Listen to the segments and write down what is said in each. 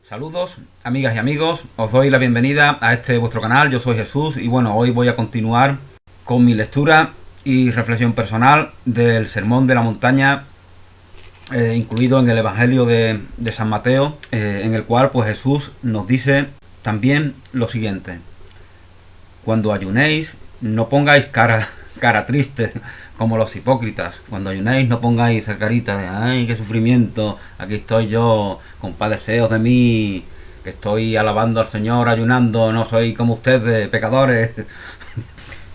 Saludos, amigas y amigos, os doy la bienvenida a este vuestro canal. Yo soy Jesús y bueno, hoy voy a continuar con mi lectura y reflexión personal del Sermón de la Montaña, incluido en el Evangelio de San Mateo, en el cual pues Jesús nos dice también lo siguiente: cuando ayunéis, no pongáis cara triste como los hipócritas. Cuando ayunéis, no pongáis esa carita de ¡ay, qué sufrimiento! Aquí estoy yo, compadeceos de mí, que estoy alabando al Señor ayunando, no soy como ustedes, pecadores.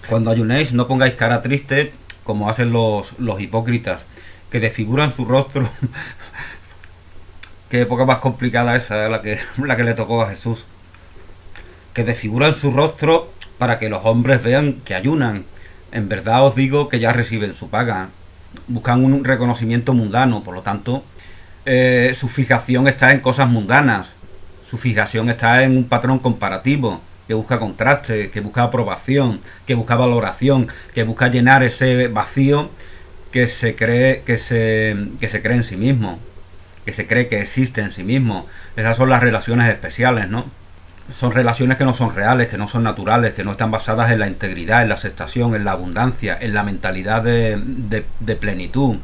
Cuando ayunéis, no pongáis cara triste como hacen los hipócritas, que desfiguran su rostro. Qué época más complicada esa, la que le tocó a Jesús. Que desfiguran su rostro para que los hombres vean que ayunan. En verdad os digo que ya reciben su paga. Buscan un reconocimiento mundano, por lo tanto, su fijación está en cosas mundanas. Su fijación está en un patrón comparativo, que busca contraste, que busca aprobación, que busca valoración, que busca llenar ese vacío que se cree en sí mismo, que se cree que existe en sí mismo. Esas son las relaciones especiales, ¿no? Son relaciones que no son reales, que no son naturales, que no están basadas en la integridad, en la aceptación, en la abundancia, en la mentalidad de plenitud.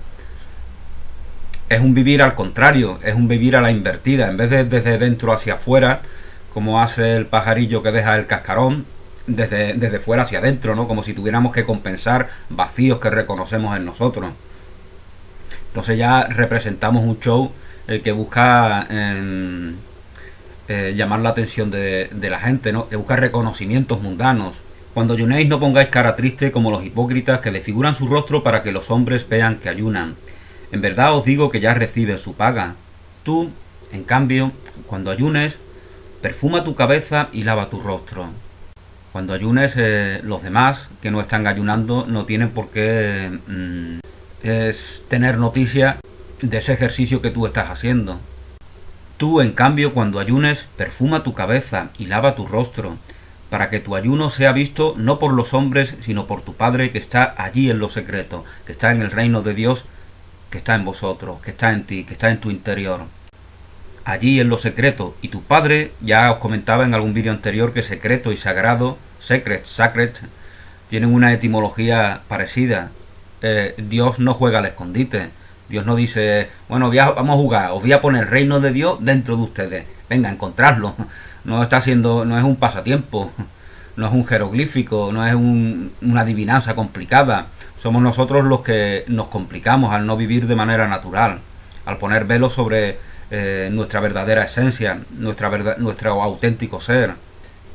Es un vivir al contrario, es un vivir a la invertida. En vez de desde dentro hacia afuera, como hace el pajarillo que deja el cascarón, desde fuera hacia adentro, ¿no? Como si tuviéramos que compensar vacíos que reconocemos en nosotros. Entonces ya representamos un show que busca llamar la atención de la gente, ¿no? Que busca reconocimientos mundanos. Cuando ayunéis, no pongáis cara triste como los hipócritas, que desfiguran su rostro para que los hombres vean que ayunan. En verdad os digo que ya reciben su paga. Tú, en cambio, cuando ayunes, perfuma tu cabeza y lava tu rostro. Cuando ayunes, los demás que no están ayunando no tienen por qué tener noticia de ese ejercicio que tú estás haciendo. Tú, en cambio, cuando ayunes, perfuma tu cabeza y lava tu rostro, para que tu ayuno sea visto no por los hombres, sino por tu Padre que está allí en lo secreto, que está en el reino de Dios, que está en vosotros, que está en ti, que está en tu interior. Allí en lo secreto. Y tu Padre, ya os comentaba en algún vídeo anterior que secreto y sagrado, sacred, tienen una etimología parecida. Dios no juega al escondite. Dios no dice, bueno, vamos a jugar, os voy a poner el reino de Dios dentro de ustedes. Venga, encontrarlo. No está haciendo, no es un pasatiempo, no es un jeroglífico, no es una adivinanza complicada. Somos nosotros los que nos complicamos al no vivir de manera natural, al poner velo sobre nuestra verdadera esencia, nuestro auténtico ser.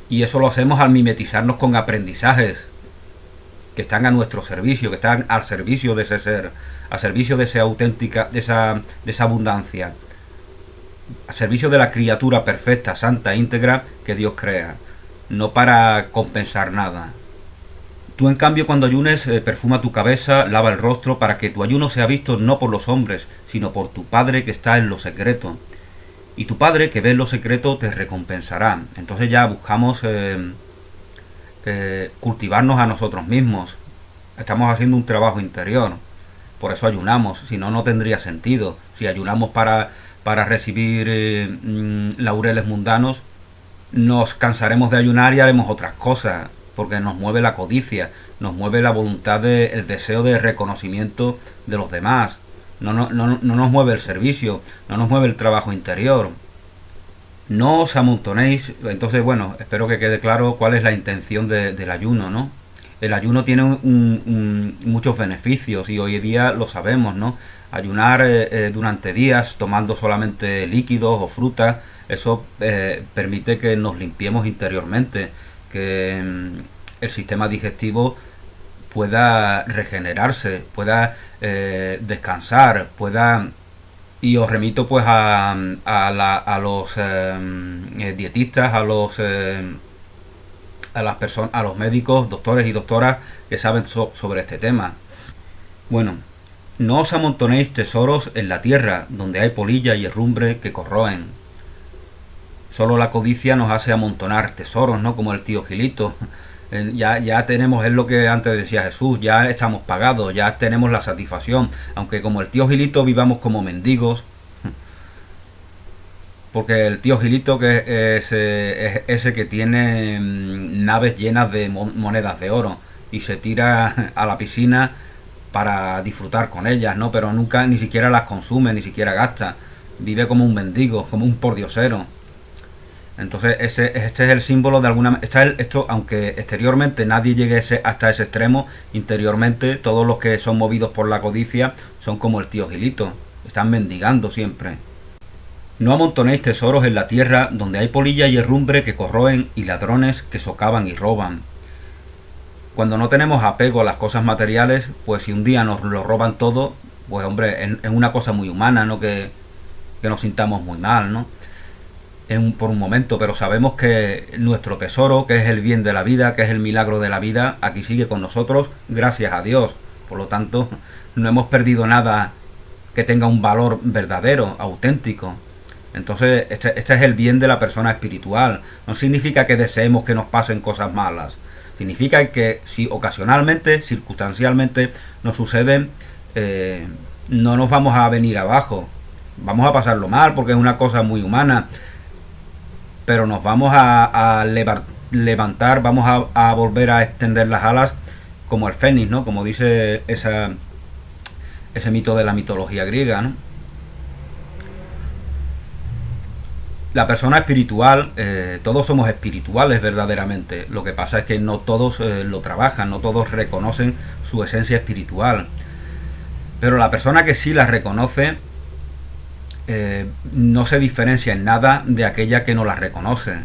Y eso lo hacemos al mimetizarnos con aprendizajes que están a nuestro servicio, que están al servicio de ese ser, al servicio de esa auténtica, de esa abundancia, al servicio de la criatura perfecta, santa, íntegra que Dios crea, no para compensar nada. Tú, en cambio, cuando ayunes, perfuma tu cabeza, lava el rostro, para que tu ayuno sea visto no por los hombres, sino por tu Padre que está en lo secreto. Y tu Padre que ve en lo secreto te recompensará. Entonces ya buscamos cultivarnos a nosotros mismos. Estamos haciendo un trabajo interior. Por eso ayunamos, si no, no tendría sentido. Si ayunamos para recibir laureles mundanos, nos cansaremos de ayunar y haremos otras cosas, porque nos mueve la codicia, nos mueve la voluntad, el deseo de reconocimiento de los demás. No nos mueve el servicio, no nos mueve el trabajo interior. No os amontonéis. Entonces, bueno, espero que quede claro cuál es la intención del ayuno, ¿no? El ayuno tiene muchos beneficios y hoy en día lo sabemos, ¿no? Ayunar durante días tomando solamente líquidos o frutas, eso permite que nos limpiemos interiormente, que el sistema digestivo pueda regenerarse, pueda descansar, pueda... Y os remito pues a los dietistas, a las personas, a los médicos, doctores y doctoras que saben sobre este tema. Bueno, no os amontonéis tesoros en la tierra, donde hay polilla y herrumbre que corroen. Solo la codicia nos hace amontonar tesoros, ¿no? Como el tío Gilito. Ya tenemos, es lo que antes decía Jesús, ya estamos pagados, ya tenemos la satisfacción. Aunque como el tío Gilito vivamos como mendigos, porque el tío Gilito, que es ese que tiene naves llenas de monedas de oro y se tira a la piscina para disfrutar con ellas, ¿no? Pero nunca ni siquiera las consume, ni siquiera gasta. Vive como un mendigo, como un pordiosero. Entonces este es el símbolo de alguna esto, aunque exteriormente nadie llegue hasta ese extremo, interiormente todos los que son movidos por la codicia son como el tío Gilito, están mendigando siempre. No amontonéis tesoros en la tierra donde hay polilla y herrumbre que corroen y ladrones que socavan y roban. Cuando no tenemos apego a las cosas materiales, pues si un día nos lo roban todo, pues hombre, es una cosa muy humana, ¿no? Que nos sintamos muy mal, ¿no? Por un momento, pero sabemos que nuestro tesoro, que es el bien de la vida, que es el milagro de la vida, aquí sigue con nosotros, gracias a Dios. Por lo tanto, no hemos perdido nada que tenga un valor verdadero, auténtico. Entonces, este es el bien de la persona espiritual. No significa que deseemos que nos pasen cosas malas. Significa que si ocasionalmente, circunstancialmente, nos suceden, no nos vamos a venir abajo. Vamos a pasarlo mal porque es una cosa muy humana, pero nos vamos a levantar, vamos a volver a extender las alas como el fénix, ¿no? Como dice ese mito de la mitología griega, ¿no? La persona espiritual, todos somos espirituales verdaderamente. Lo que pasa es que no todos lo trabajan, no todos reconocen su esencia espiritual. Pero la persona que sí la reconoce no se diferencia en nada de aquella que no la reconoce.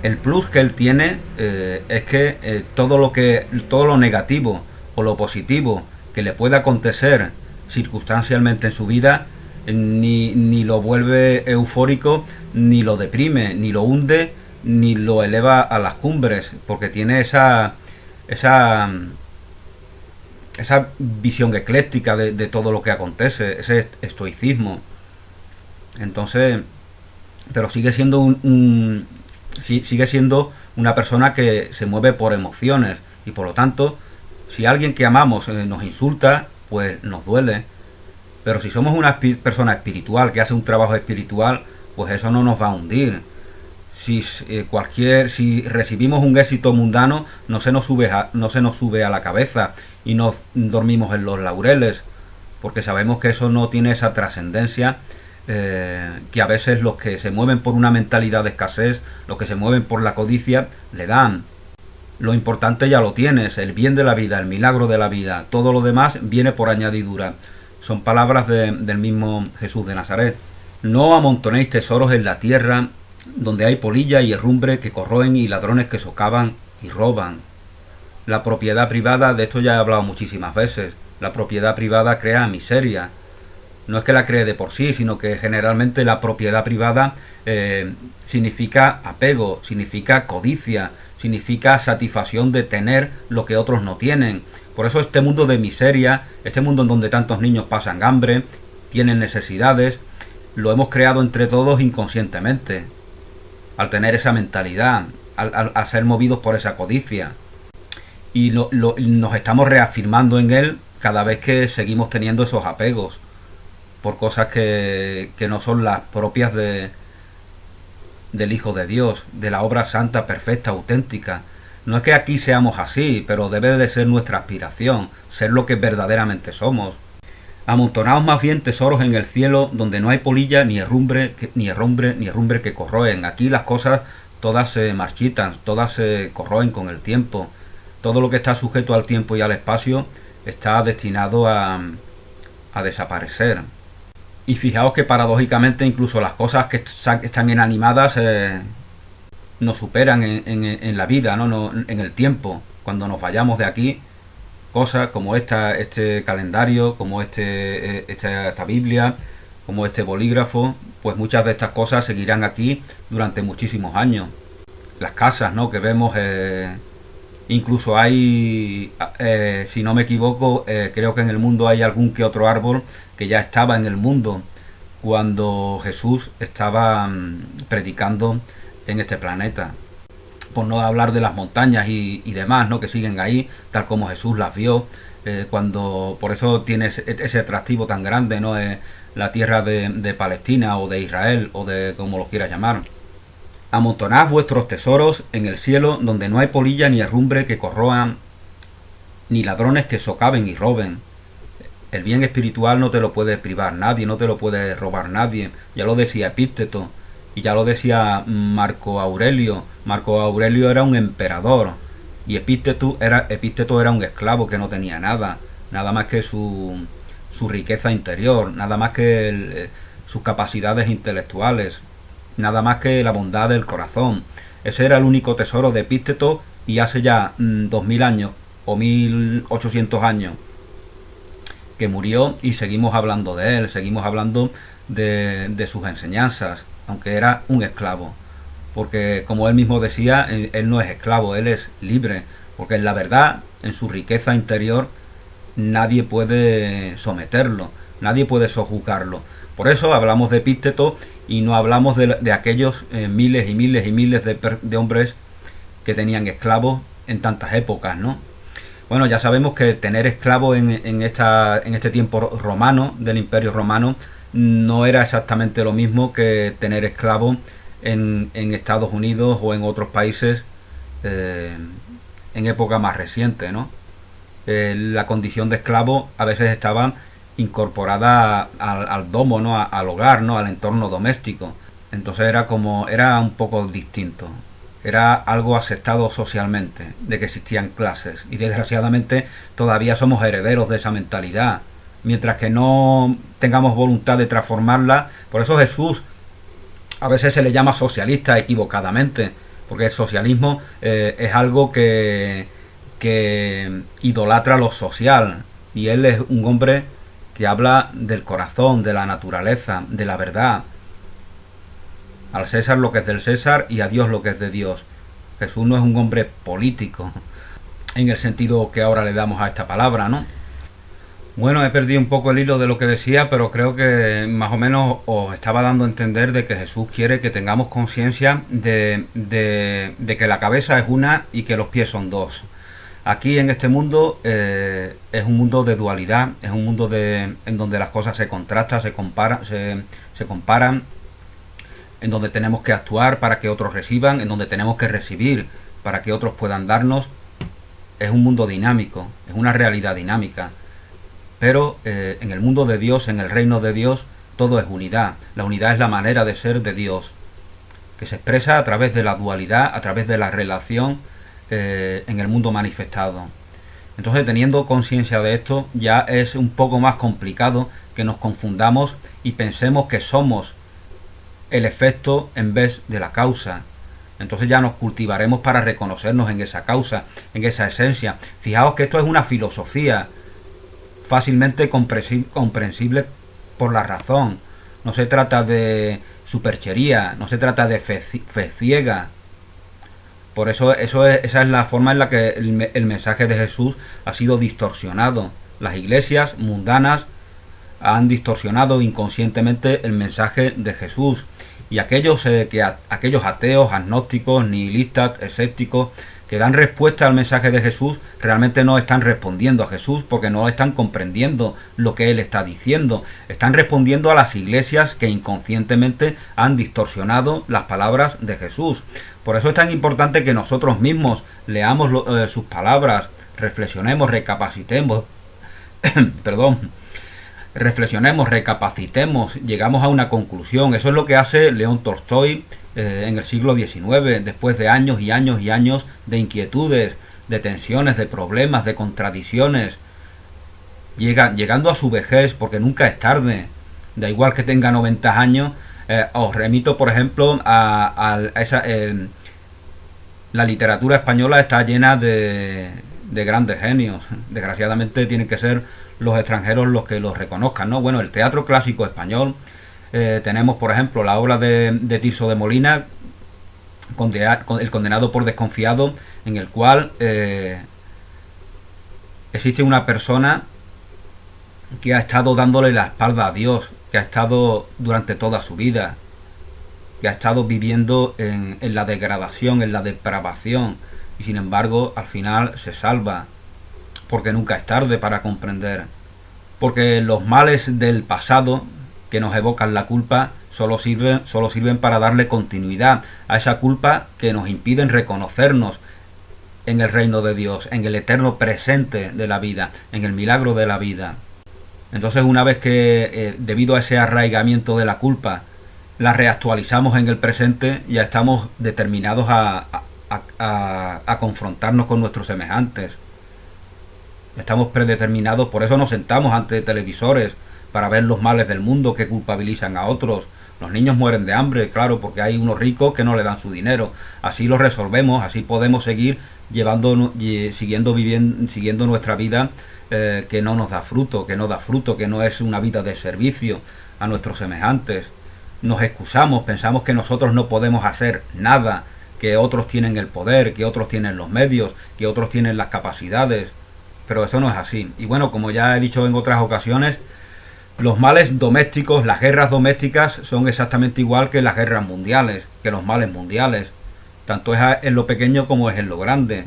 El plus que él tiene es que todo lo negativo o lo positivo que le pueda acontecer circunstancialmente en su vida ni lo vuelve eufórico, ni lo deprime, ni lo hunde, ni lo eleva a las cumbres, porque tiene esa visión ecléctica de todo lo que acontece, ese estoicismo. Entonces, pero sigue siendo sigue siendo una persona que se mueve por emociones, y por lo tanto, si alguien que amamos nos insulta, pues nos duele. Pero si somos una persona espiritual que hace un trabajo espiritual, pues eso no nos va a hundir. Si recibimos un éxito mundano, no se nos sube a la cabeza y nos dormimos en los laureles, porque sabemos que eso no tiene esa trascendencia que a veces los que se mueven por una mentalidad de escasez, los que se mueven por la codicia, le dan. Lo importante ya lo tienes, el bien de la vida, el milagro de la vida, todo lo demás viene por añadidura. Son palabras del mismo Jesús de Nazaret. No amontonéis tesoros en la tierra donde hay polilla y herrumbre que corroen y ladrones que socavan y roban. La propiedad privada, de esto ya he hablado muchísimas veces, la propiedad privada crea miseria. No es que la cree de por sí, sino que generalmente la propiedad privada significa apego, significa codicia, significa satisfacción de tener lo que otros no tienen. Por eso este mundo de miseria, este mundo en donde tantos niños pasan hambre, tienen necesidades, lo hemos creado entre todos inconscientemente, al tener esa mentalidad, al ser movidos por esa codicia. Y nos estamos reafirmando en él cada vez que seguimos teniendo esos apegos por cosas que no son las propias del Hijo de Dios, de la obra santa, perfecta, auténtica. No es que aquí seamos así, pero debe de ser nuestra aspiración, ser lo que verdaderamente somos. Amontonaos más bien tesoros en el cielo, donde no hay polilla ni herrumbre que corroen. Aquí las cosas todas se marchitan, todas se corroen con el tiempo. Todo lo que está sujeto al tiempo y al espacio está destinado a desaparecer. Y fijaos que paradójicamente incluso las cosas que están inanimadas nos superan en la vida, ¿no? En el tiempo. Cuando nos vayamos de aquí, cosas como este calendario, como esta Biblia, como este bolígrafo, pues muchas de estas cosas seguirán aquí durante muchísimos años. Las casas, ¿no?, que vemos, incluso hay, si no me equivoco, creo que en el mundo hay algún que otro árbol que ya estaba en el mundo cuando Jesús estaba predicando en este planeta. Por no hablar de las montañas y demás, ¿no?, que siguen ahí, tal como Jesús las vio, por eso tiene ese atractivo tan grande, ¿no?, la tierra de Palestina o de Israel o de como lo quieras llamar. Amontonad vuestros tesoros en el cielo, donde no hay polilla ni herrumbre que corroan, ni ladrones que socaven y roben. El bien espiritual no te lo puede privar nadie, no te lo puede robar nadie. Ya lo decía Epícteto y ya lo decía Marco Aurelio. Marco Aurelio era un emperador y Epícteto era un esclavo que no tenía nada, nada más que su riqueza interior, nada más que sus capacidades intelectuales, nada más que la bondad del corazón. Ese era el único tesoro de Epícteto, y hace ya 2000 años o 1800 años que murió, y seguimos hablando de él, seguimos hablando de sus enseñanzas, aunque era un esclavo. Porque como él mismo decía, él no es esclavo, él es libre, porque en la verdad, en su riqueza interior, nadie puede someterlo, nadie puede sojuzgarlo. Por eso hablamos de Epícteto y no hablamos de aquellos miles y miles y miles de hombres que tenían esclavos en tantas épocas, ¿no? Bueno, ya sabemos que tener esclavos en este tiempo romano, del Imperio Romano, no era exactamente lo mismo que tener esclavos en Estados Unidos o en otros países en época más reciente, ¿no? La condición de esclavo a veces estaba incorporada al domo, ¿no? Al hogar, ¿no? Al entorno doméstico. Entonces era un poco distinto. Era algo aceptado socialmente, de que existían clases, y desgraciadamente todavía somos herederos de esa mentalidad, mientras que no tengamos voluntad de transformarla. Por eso Jesús a veces se le llama socialista equivocadamente, porque el socialismo es algo que idolatra lo social, y él es un hombre que habla del corazón, de la naturaleza, de la verdad. Al César lo que es del César y a Dios lo que es de Dios. Jesús no es un hombre político, en el sentido que ahora le damos a esta palabra, ¿no? Bueno, he perdido un poco el hilo de lo que decía, pero creo que más o menos os estaba dando a entender de que Jesús quiere que tengamos conciencia de que la cabeza es una y que los pies son dos. Aquí en este mundo es un mundo de dualidad, es un mundo en donde las cosas se contrastan, se comparan, en donde tenemos que actuar para que otros reciban, en donde tenemos que recibir para que otros puedan darnos. Es un mundo dinámico, es una realidad dinámica. Pero en el mundo de Dios, en el reino de Dios, todo es unidad. La unidad es la manera de ser de Dios, que se expresa a través de la dualidad, a través de la relación en el mundo manifestado. Entonces, teniendo conciencia de esto, ya es un poco más complicado que nos confundamos y pensemos que somos el efecto en vez de la causa. Entonces ya nos cultivaremos para reconocernos en esa causa, en esa esencia. Fijaos que esto es una filosofía fácilmente comprensible por la razón. No se trata de superchería, no se trata de fe ciega. Por eso esa es la forma en la que el mensaje de Jesús ha sido distorsionado. Las iglesias mundanas han distorsionado inconscientemente el mensaje de Jesús, y aquellos ateos, agnósticos, nihilistas, escépticos que dan respuesta al mensaje de Jesús realmente no están respondiendo a Jesús, porque no están comprendiendo lo que Él está diciendo. Están respondiendo a las iglesias que inconscientemente han distorsionado las palabras de Jesús. Por eso es tan importante que nosotros mismos leamos sus palabras, reflexionemos, recapacitemos, reflexionemos, recapacitemos, llegamos a una conclusión. Eso es lo que hace León Tolstoy en el siglo XIX, después de años y años y años de inquietudes, de tensiones, de problemas, de contradicciones, llegando a su vejez, porque nunca es tarde, da igual que tenga 90 años. Os remito, por ejemplo, la literatura española está llena de grandes genios. Desgraciadamente tienen que ser los extranjeros los que los reconozcan, ¿no? Bueno, el teatro clásico español, tenemos por ejemplo la obra de Tirso de Molina, El condenado por desconfiado, en el cual existe una persona que ha estado dándole la espalda a Dios, que ha estado durante toda su vida, que ha estado viviendo en la degradación, en la depravación, y sin embargo al final se salva, porque nunca es tarde para comprender. Porque los males del pasado que nos evocan la culpa solo sirven para darle continuidad a esa culpa que nos impiden reconocernos en el reino de Dios, en el eterno presente de la vida, en el milagro de la vida. Entonces, una vez que debido a ese arraigamiento de la culpa la reactualizamos en el presente, ya estamos determinados a confrontarnos con nuestros semejantes. Estamos predeterminados, por eso nos sentamos ante televisores para ver los males del mundo que culpabilizan a otros. Los niños mueren de hambre, claro, porque hay unos ricos que no le dan su dinero. Así lo resolvemos, así podemos seguir siguiendo nuestra vida que no nos da fruto, que no es una vida de servicio a nuestros semejantes. Nos excusamos, pensamos que nosotros no podemos hacer nada, que otros tienen el poder, que otros tienen los medios, que otros tienen las capacidades, pero eso no es así. Y bueno, como ya he dicho en otras ocasiones, los males domésticos, las guerras domésticas son exactamente igual que las guerras mundiales, que los males mundiales. Tanto es en lo pequeño como es en lo grande.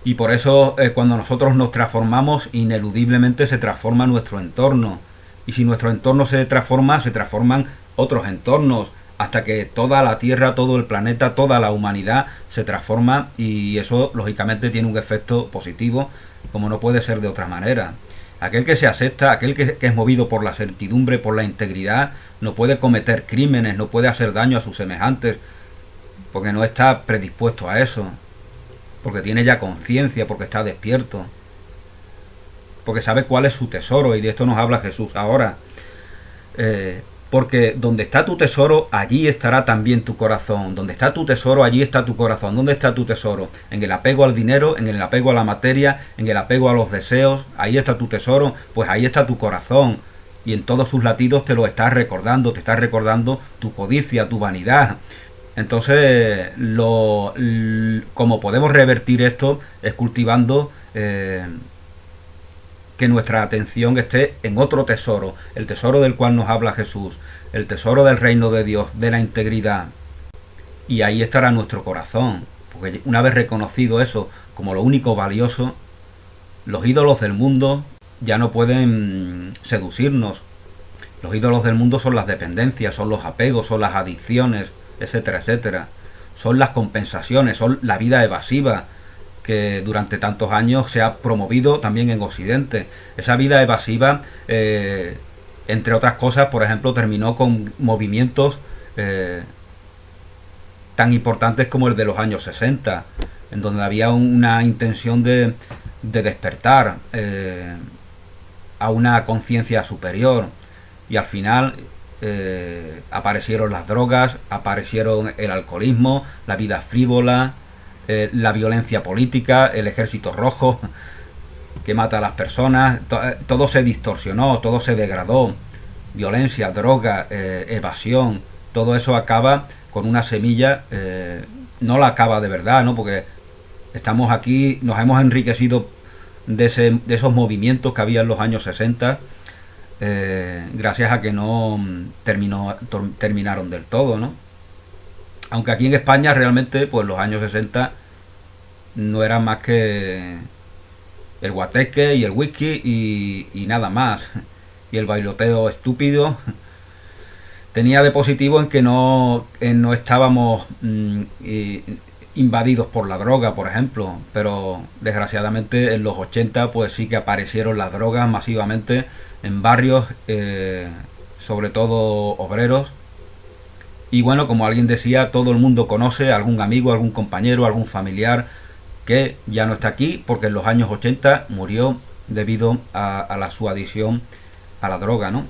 Y por eso cuando nosotros nos transformamos, ineludiblemente se transforma nuestro entorno. Y si nuestro entorno se transforman otros entornos, hasta que toda la Tierra, todo el planeta, toda la humanidad se transforma, y eso lógicamente tiene un efecto positivo, como no puede ser de otra manera. Aquel que se acepta, aquel que es movido por la certidumbre, por la integridad, no puede cometer crímenes, no puede hacer daño a sus semejantes, porque no está predispuesto a eso, porque tiene ya conciencia, porque está despierto, porque sabe cuál es su tesoro, y de esto nos habla Jesús ahora. Porque donde está tu tesoro, allí estará también tu corazón. Donde está tu tesoro, allí está tu corazón. ¿Dónde está tu tesoro? En el apego al dinero, en el apego a la materia, en el apego a los deseos. Ahí está tu tesoro, pues ahí está tu corazón. Y en todos sus latidos te está recordando tu codicia, tu vanidad. Entonces, como podemos revertir esto es cultivando que nuestra atención esté en otro tesoro, el tesoro del cual nos habla Jesús, el tesoro del reino de Dios, de la integridad. Y ahí estará nuestro corazón, porque una vez reconocido eso como lo único valioso, los ídolos del mundo ya no pueden seducirnos. Los ídolos del mundo son las dependencias, son los apegos, son las adicciones, etcétera, etcétera. Son las compensaciones, son la vida evasiva que durante tantos años se ha promovido también en Occidente. Esa vida evasiva, entre otras cosas, por ejemplo, terminó con movimientos tan importantes como el de los años 60, en donde había una intención de despertar a una conciencia superior, y al final aparecieron las drogas, aparecieron el alcoholismo, la vida frívola, la violencia política, el ejército rojo que mata a las personas. Todo se distorsionó, todo se degradó. Violencia, droga, evasión, todo eso acaba con una semilla, no la acaba de verdad, ¿no? Porque estamos aquí, nos hemos enriquecido de esos movimientos que había en los años 60, gracias a que no terminaron del todo, ¿no? Aunque aquí en España realmente, pues los años 60 no eran más que el guateque y el whisky y nada más. Y el bailoteo estúpido. Tenía de positivo en que no estábamos invadidos por la droga, por ejemplo. Pero desgraciadamente en los 80 pues sí que aparecieron las drogas masivamente en barrios, sobre todo obreros. Y bueno, como alguien decía, todo el mundo conoce a algún amigo, algún compañero, algún familiar que ya no está aquí porque en los años 80 murió debido a su adicción a la droga, ¿no?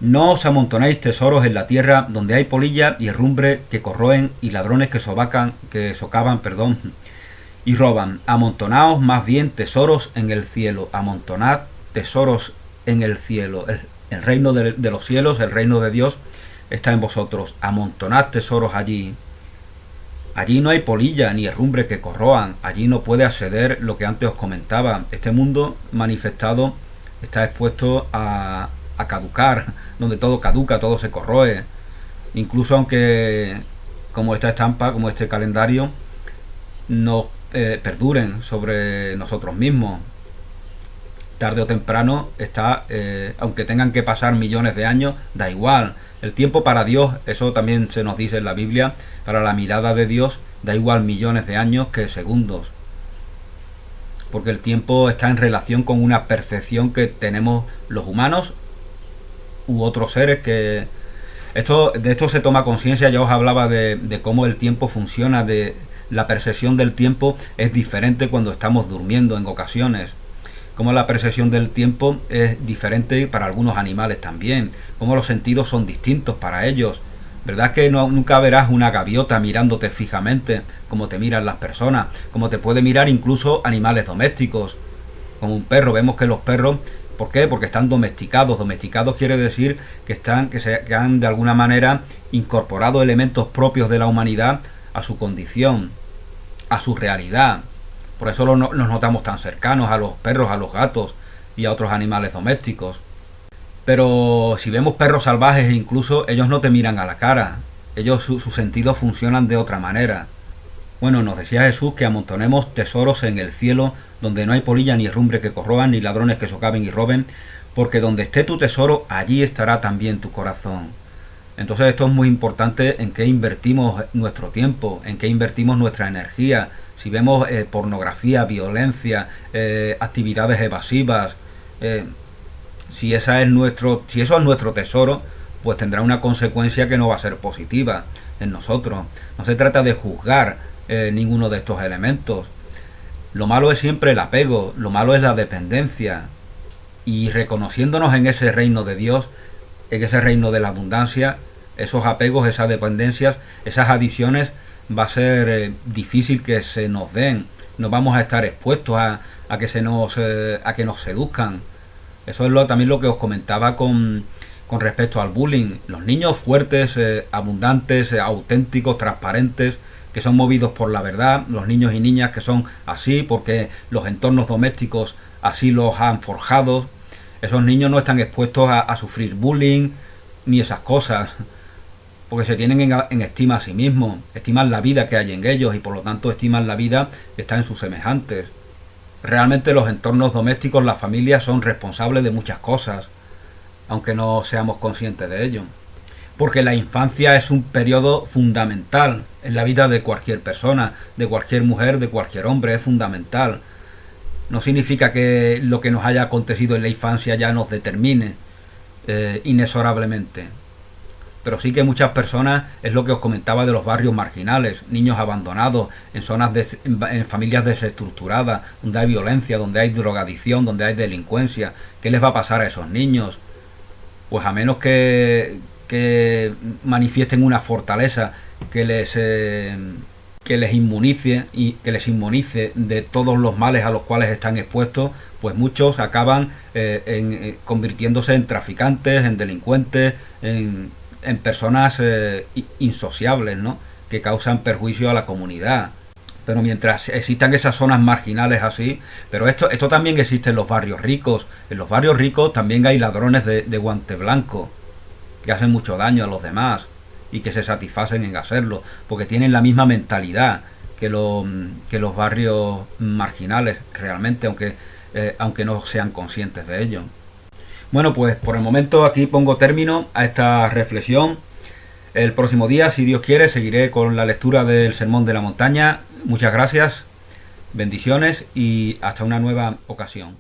No os amontonéis tesoros en la tierra donde hay polilla y herrumbre que corroen y ladrones que socavan, y roban. Amontonaos más bien tesoros en el cielo. Amontonad tesoros en el cielo. El reino de los cielos, el reino de Dios, está en vosotros. Amontonad tesoros allí. Allí no hay polilla ni herrumbre que corroan. Allí no puede acceder lo que antes os comentaba. Este mundo manifestado está expuesto a caducar, donde todo caduca, todo se corroe. Incluso aunque, como esta estampa, como este calendario, no perduren sobre nosotros mismos. tarde o temprano está, aunque tengan que pasar millones de años, da igual. El tiempo para Dios, eso también se nos dice en la Biblia, para la mirada de Dios da igual millones de años que segundos, porque el tiempo está en relación con una percepción que tenemos los humanos u otros seres que... de esto se toma conciencia. Ya os hablaba de cómo el tiempo funciona, de la percepción del tiempo es diferente cuando estamos durmiendo en ocasiones, como la percepción del tiempo es diferente para algunos animales también, como los sentidos son distintos para ellos. ¿Verdad que nunca verás una gaviota mirándote fijamente como te miran las personas, como te puede mirar incluso animales domésticos, como un perro? Vemos que los perros, ¿por qué? Porque están domesticados. Domesticados quiere decir que han de alguna manera incorporado elementos propios de la humanidad a su condición, a su realidad. Por eso nos notamos tan cercanos a los perros, a los gatos y a otros animales domésticos. Pero si vemos perros salvajes, incluso ellos no te miran a la cara. Ellos, sus sentidos funcionan de otra manera. Bueno, nos decía Jesús que amontonemos tesoros en el cielo, donde no hay polilla ni herrumbre que corroan, ni ladrones que socaven y roben, porque donde esté tu tesoro, allí estará también tu corazón. Entonces esto es muy importante, en qué invertimos nuestro tiempo, en qué invertimos nuestra energía. Si vemos pornografía, violencia, actividades evasivas, si eso es nuestro tesoro, pues tendrá una consecuencia que no va a ser positiva en nosotros. No se trata de juzgar ninguno de estos elementos. Lo malo es siempre el apego, lo malo es la dependencia. Y reconociéndonos en ese reino de Dios, en ese reino de la abundancia, esos apegos, esas dependencias, esas adicciones, va a ser difícil que se nos den. No vamos a estar expuestos a que nos seduzcan. Eso es también lo que os comentaba con respecto al bullying. Los niños fuertes, abundantes, auténticos, transparentes, que son movidos por la verdad, los niños y niñas que son así porque los entornos domésticos así los han forjado, esos niños no están expuestos a sufrir bullying ni esas cosas, porque se tienen en estima a sí mismos, estiman la vida que hay en ellos y por lo tanto estiman la vida que está en sus semejantes. Realmente los entornos domésticos, las familias, son responsables de muchas cosas, aunque no seamos conscientes de ello. Porque la infancia es un periodo fundamental en la vida de cualquier persona, de cualquier mujer, de cualquier hombre, es fundamental. No significa que lo que nos haya acontecido en la infancia ya nos determine inexorablemente. Pero sí que muchas personas, es lo que os comentaba de los barrios marginales, niños abandonados, en familias desestructuradas, donde hay violencia, donde hay drogadicción, donde hay delincuencia. ¿Qué les va a pasar a esos niños? Pues a menos que manifiesten una fortaleza que les inmunice de todos los males a los cuales están expuestos, pues muchos acaban convirtiéndose en traficantes, en delincuentes, en personas insociables, ¿no?, que causan perjuicio a la comunidad. Pero mientras existan esas zonas marginales así, pero esto también existe en los barrios ricos. En los barrios ricos también hay ladrones de guante blanco, que hacen mucho daño a los demás y que se satisfacen en hacerlo, porque tienen la misma mentalidad que los barrios marginales realmente, aunque no sean conscientes de ello. Bueno, pues por el momento aquí pongo término a esta reflexión. El próximo día, si Dios quiere, seguiré con la lectura del Sermón de la Montaña. Muchas gracias, bendiciones y hasta una nueva ocasión.